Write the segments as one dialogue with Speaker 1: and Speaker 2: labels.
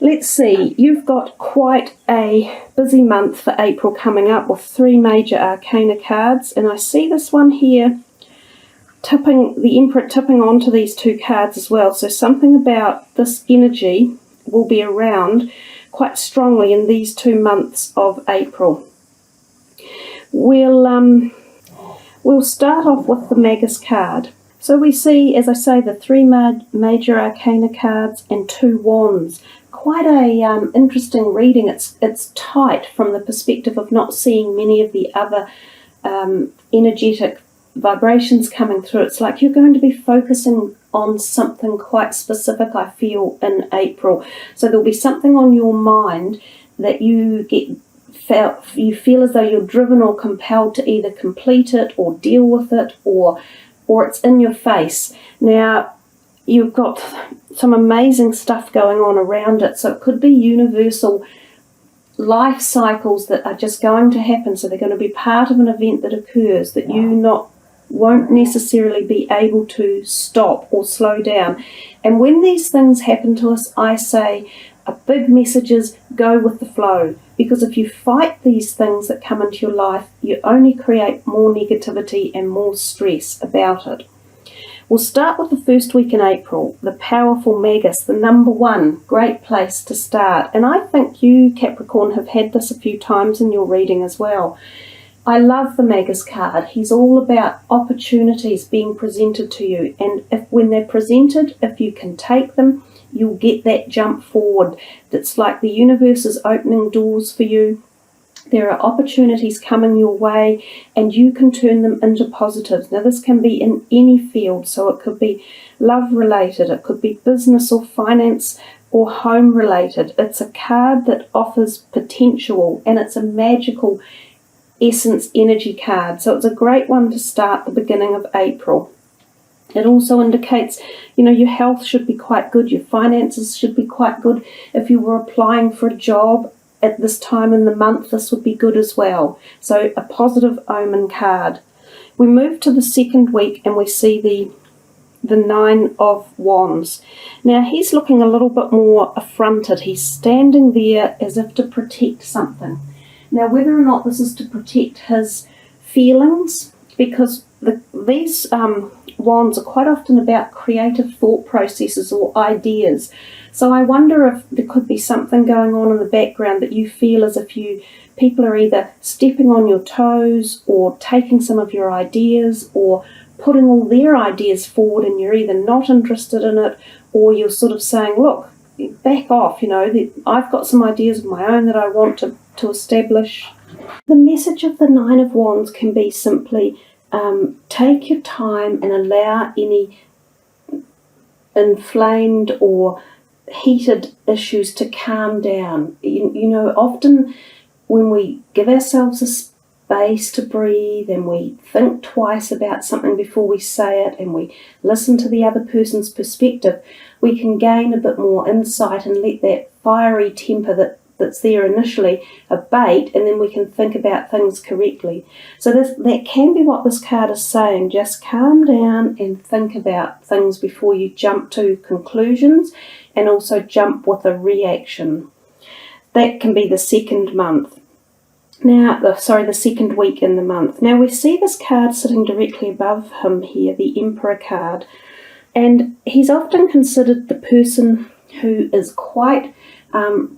Speaker 1: Let's see, you've got quite a busy month for April coming up with 3 major arcana cards, and I see this one here the Emperor tipping onto these 2 cards as well. So something about this energy will be around quite strongly in these 2 months of April. We'll start off with the Magus card. So we see, as I say, the 3 major arcana cards and 2 wands. Quite a interesting reading. It's tight from the perspective of not seeing many of the other energetic vibrations coming through. It's like you're going to be focusing on something quite specific, I feel, in April. So there'll be something on your mind that you feel as though you're driven or compelled to either complete it or deal with it, or it's in your face. Now, you've got some amazing stuff going on around it, so it could be universal life cycles that are just going to happen. So they're going to be part of an event that occurs that you won't necessarily be able to stop or slow down. And when these things happen to us, I say a big message is go with the flow, because if you fight these things that come into your life, you only create more negativity and more stress about it. We'll start with the first week in April, the powerful Magus, the number 1, great place to start. And I think you, Capricorn, have had this a few times in your reading as well. I love the Magus card. He's all about opportunities being presented to you. And when they're presented, if you can take them, you'll get that jump forward. It's like the universe is opening doors for you. There are opportunities coming your way, and you can turn them into positives. Now, this can be in any field, so it could be love-related, it could be business or finance or home-related. It's a card that offers potential, and it's a magical essence energy card. So it's a great one to start the beginning of April. It also indicates, your health should be quite good, your finances should be quite good. If you were applying for a job at this time in the month, this would be good as well. So a positive omen card. We move to the second week and we see the 9 of Wands. Now he's looking a little bit more affronted. He's standing there as if to protect something. Now whether or not this is to protect his feelings, because these wands are quite often about creative thought processes or ideas. So I wonder if there could be something going on in the background that you feel as if people are either stepping on your toes or taking some of your ideas or putting all their ideas forward, and you're either not interested in it or you're sort of saying, look, back off, I've got some ideas of my own that I want to establish. The message of the 9 of Wands can be simply take your time and allow any inflamed or heated issues to calm down. Often when we give ourselves a space to breathe and we think twice about something before we say it and we listen to the other person's perspective, we can gain a bit more insight and let that fiery temper that's there initially abate, and then we can think about things correctly. So that can be what this card is saying. Just calm down and think about things before you jump to conclusions, and also jump with a reaction. That can be the second month. The second week in the month. Now we see this card sitting directly above him here, the Emperor card, and he's often considered the person who is quite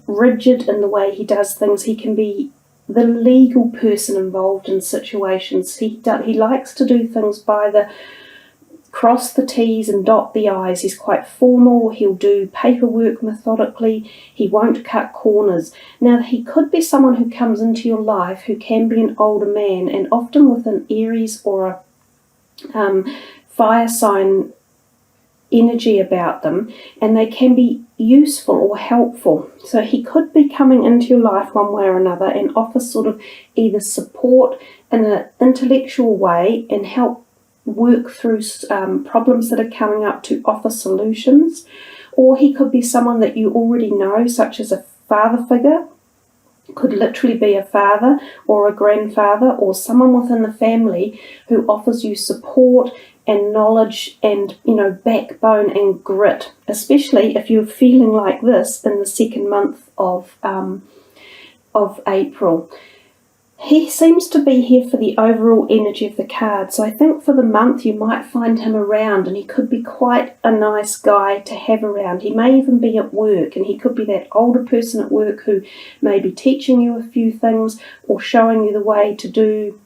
Speaker 1: rigid in the way he does things. He can be the legal person involved in situations. He likes to do things by the cross the T's and dot the I's. He's quite formal. He'll do paperwork methodically. He won't cut corners. Now, he could be someone who comes into your life who can be an older man, and often with an Aries or a fire sign energy about them, and they can be useful or helpful. So he could be coming into your life one way or another and offer sort of either support in an intellectual way and help work through problems that are coming up to offer solutions, or he could be someone that you already know, such as a father figure. Could literally be a father or a grandfather or someone within the family who offers you support and knowledge and, backbone and grit, especially if you're feeling like this in the second month of April. He seems to be here for the overall energy of the card. So I think for the month you might find him around, and he could be quite a nice guy to have around. He may even be at work, and he could be that older person at work who may be teaching you a few things or showing you the way to do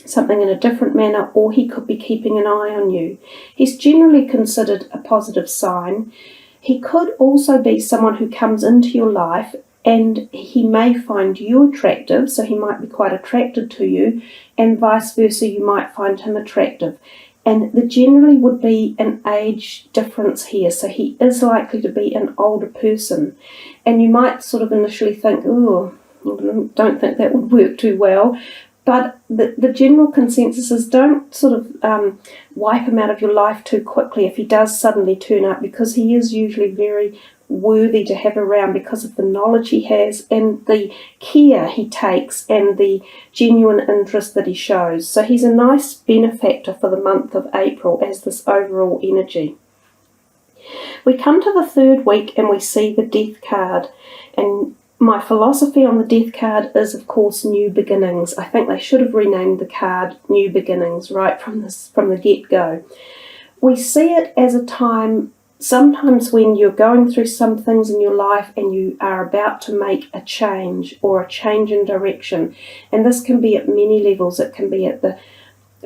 Speaker 1: something in a different manner, or he could be keeping an eye on you. He's generally considered a positive sign. He could also be someone who comes into your life and he may find you attractive, so he might be quite attracted to you, and vice versa, you might find him attractive. And there generally would be an age difference here, so he is likely to be an older person. And you might sort of initially think, oh, don't think that would work too well. But the general consensus is don't sort of wipe him out of your life too quickly if he does suddenly turn up, because he is usually very worthy to have around because of the knowledge he has and the care he takes and the genuine interest that he shows. So he's a nice benefactor for the month of April as this overall energy. We come to the third week and we see the Death card, and my philosophy on the Death card is, of course, new beginnings. I think they should have renamed the card New Beginnings right from the get-go. We see it as a time sometimes when you're going through some things in your life and you are about to make a change or a change in direction. And this can be at many levels. It can be at the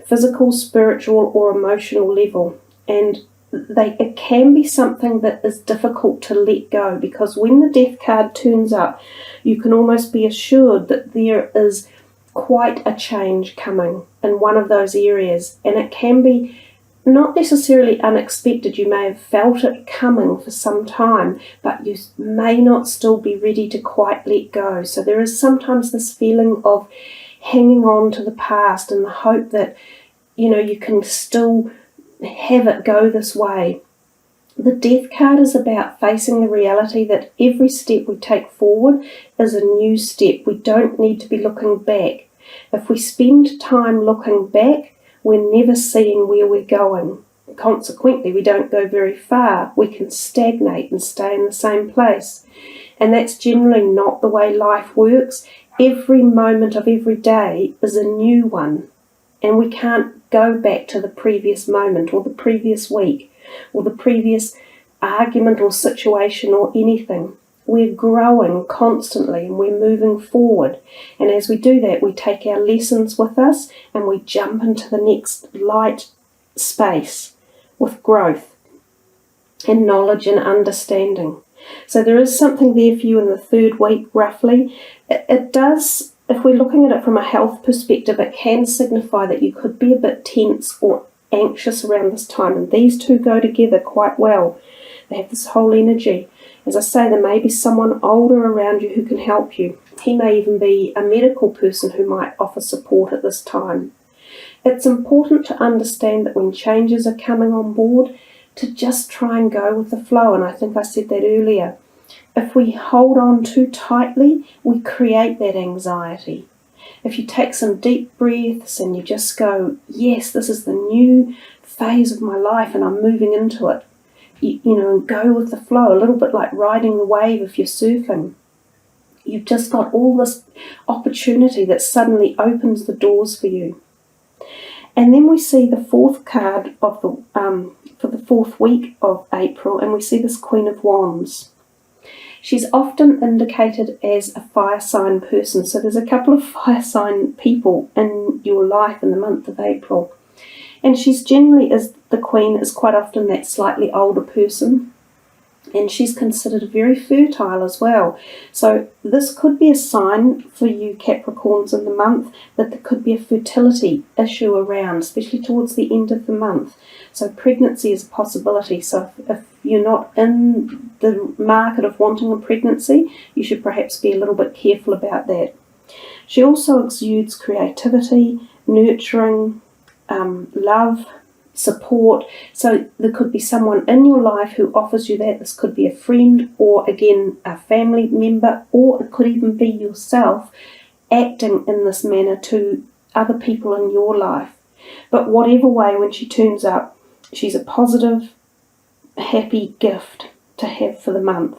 Speaker 1: physical, spiritual, or emotional level. And it can be something that is difficult to let go, because when the Death card turns up, you can almost be assured that there is quite a change coming in one of those areas. And it can be not necessarily unexpected. You may have felt it coming for some time, but you may not still be ready to quite let go. So there is sometimes this feeling of hanging on to the past and the hope that, you can still have it go this way. The Death card is about facing the reality that every step we take forward is a new step. We don't need to be looking back. If we spend time looking back, we're never seeing where we're going. Consequently, we don't go very far. We can stagnate and stay in the same place. And that's generally not the way life works. Every moment of every day is a new one. And we can't go back to the previous moment or the previous week or the previous argument or situation or anything. We're growing constantly and we're moving forward. And as we do that, we take our lessons with us and we jump into the next light space with growth and knowledge and understanding. So there is something there for you in the third week, roughly. It does, if we're looking at it from a health perspective, it can signify that you could be a bit tense or anxious around this time. And these two go together quite well. They have this whole energy. As I say, there may be someone older around you who can help you. He may even be a medical person who might offer support at this time. It's important to understand that when changes are coming on board, to just try and go with the flow. And I think I said that earlier. If we hold on too tightly, we create that anxiety. If you take some deep breaths and you just go, yes, this is the new phase of my life and I'm moving into it, and go with the flow, a little bit like riding the wave if you're surfing. You've just got all this opportunity that suddenly opens the doors for you. And then we see the fourth card of for the fourth week of April, and we see this Queen of Wands. She's often indicated as a fire sign person, so there's a couple of fire sign people in your life in the month of April. And she's generally, as the Queen, is quite often that slightly older person. And she's considered very fertile as well. So this could be a sign for you Capricorns in the month that there could be a fertility issue around, especially towards the end of the month. So pregnancy is a possibility. So if you're not in the market of wanting a pregnancy, you should perhaps be a little bit careful about that. She also exudes creativity, nurturing, love, support. So there could be someone in your life who offers you that. This could be a friend or, again, a family member, or it could even be yourself acting in this manner to other people in your life. But whatever way, when she turns up, she's a positive, happy gift to have for the month.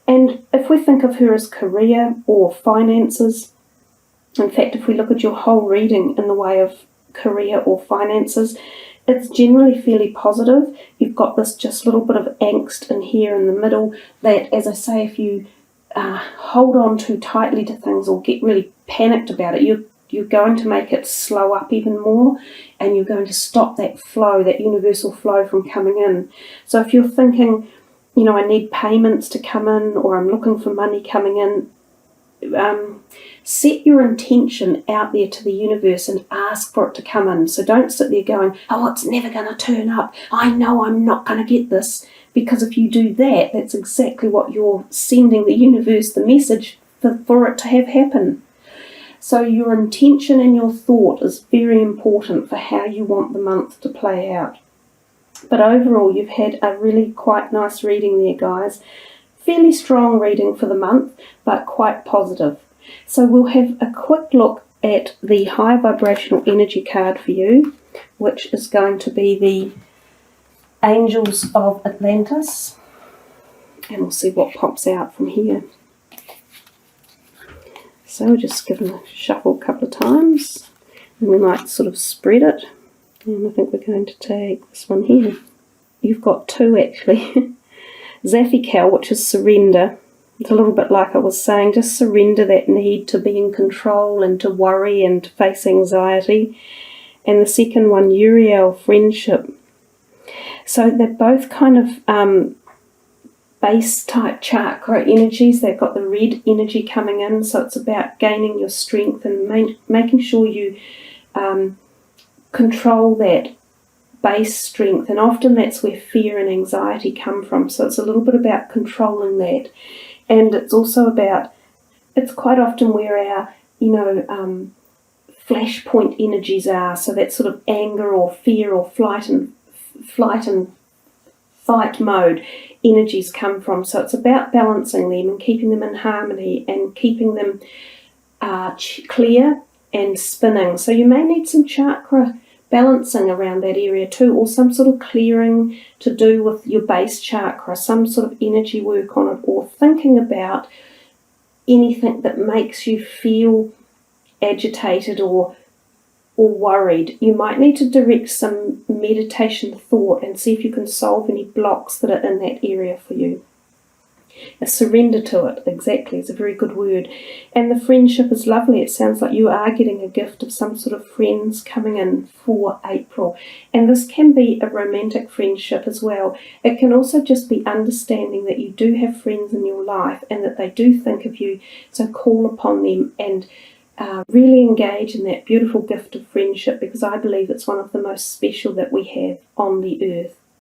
Speaker 1: And if we think of her as career or finances, in fact, if we look at your whole reading in the way of career or finances, it's generally fairly positive. You've got this just little bit of angst in here in the middle that, as I say, if you hold on too tightly to things or get really panicked about it, you're going to make it slow up even more, and you're going to stop that flow, that universal flow, from coming in. So if you're thinking, I need payments to come in, or I'm looking for money coming in, set your intention out there to the universe and ask for it to come in. So don't sit there going, oh, it's never going to turn up. I know I'm not going to get this. Because if you do that, that's exactly what you're sending the universe, the message for it to have happen. So your intention and your thought is very important for how you want the month to play out. But overall, you've had a really quite nice reading there, guys. Fairly strong reading for the month, but quite positive. So we'll have a quick look at the high vibrational energy card for you, which is going to be the Angels of Atlantis. And we'll see what pops out from here. So we'll just give them a shuffle a couple of times, and we might sort of spread it. And I think we're going to take this one here. You've got two actually. Zafikal, which is surrender. It's a little bit like I was saying, just surrender that need to be in control and to worry and to face anxiety. And the second one, Uriel, friendship. So they're both kind of base type chakra energies. They've got the red energy coming in, so it's about gaining your strength and making sure you control that base strength, and often that's where fear and anxiety come from. So it's a little bit about controlling that, and it's also about, it's quite often where our flashpoint energies are. So that sort of anger or fear or flight and fight mode energies come from. So it's about balancing them and keeping them in harmony and keeping them clear and spinning. So you may need some chakra balancing around that area too, or some sort of clearing to do with your base chakra, some sort of energy work on it, or thinking about anything that makes you feel agitated or worried. You might need to direct some meditation thought and see if you can solve any blocks that are in that area for you. A surrender to it, exactly, is a very good word. And the friendship is lovely. It sounds like you are getting a gift of some sort of friends coming in for April. And this can be a romantic friendship as well. It can also just be understanding that you do have friends in your life and that they do think of you. So call upon them and really engage in that beautiful gift of friendship, because I believe it's one of the most special that we have on the earth.